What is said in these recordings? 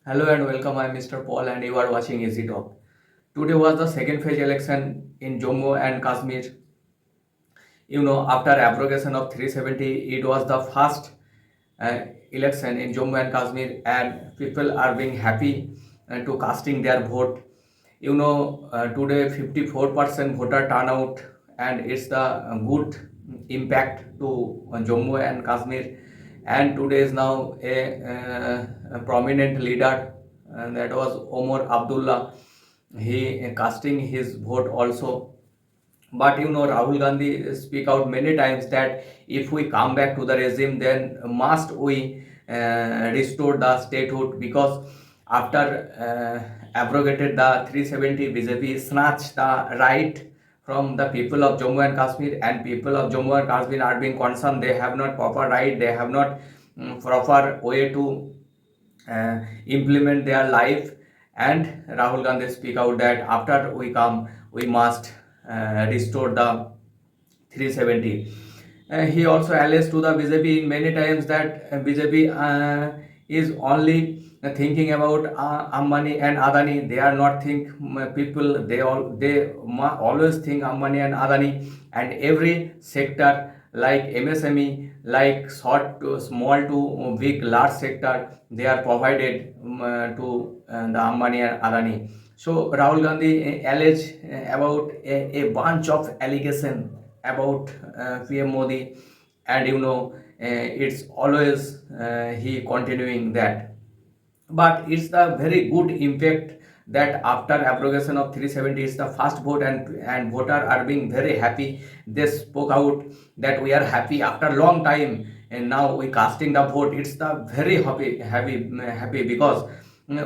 Hello and welcome. I'm Mr. Paul and you are watching Easy Talk. Today was the second phase election in Jammu and Kashmir. After abrogation of 370, it was the first election in Jammu and Kashmir, and people are being happy to casting their vote. Today 54% voter turnout, and it's the good impact to Jammu and Kashmir. And today is now a prominent leader, and that was Omar Abdullah. He casting his vote also. But Rahul Gandhi speak out many times that if we come back to the regime, then must we restore the statehood, because after abrogated the 370, BJP snatched the right from the people of Jammu and Kashmir, and people of Jammu and Kashmir are being concerned. They have not proper right, they have not proper way to implement their life. And Rahul Gandhi speak out that after we come, we must restore the 370. He also alleged to the BJP in many times that BJP is only thinking about Ambani and Adani. They are not think people. They always think Ambani and Adani, and every sector like MSME, like short to small to big large sector, they are provided to the Ambani and Adani. So Rahul Gandhi alleged about a bunch of allegation about PM Modi, and it's always he continuing that. But it's the very good impact that after abrogation of 370, it's the first vote, and voter are being very happy. They spoke out that we are happy after long time, and now we casting the vote. It's the very happy because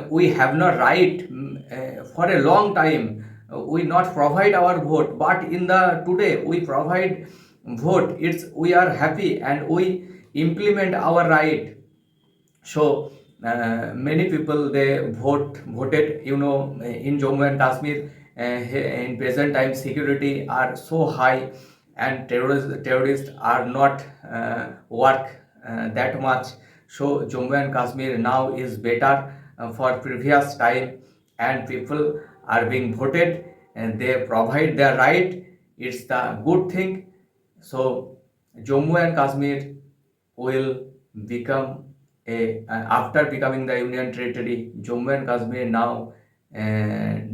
we have not right for a long time. We not provide our vote, but in the today we provide vote. It's we are happy and we implement our right. So many people they voted in Jammu and Kashmir. In present time security are so high, and terrorists are not work that much. So Jammu and Kashmir now is better for previous time, and people are being voted and they provide their right. It's the good thing. So Jammu and Kashmir will become after becoming the union territory. Jammu and Kashmir now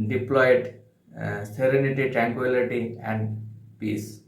deployed serenity, tranquility, and peace.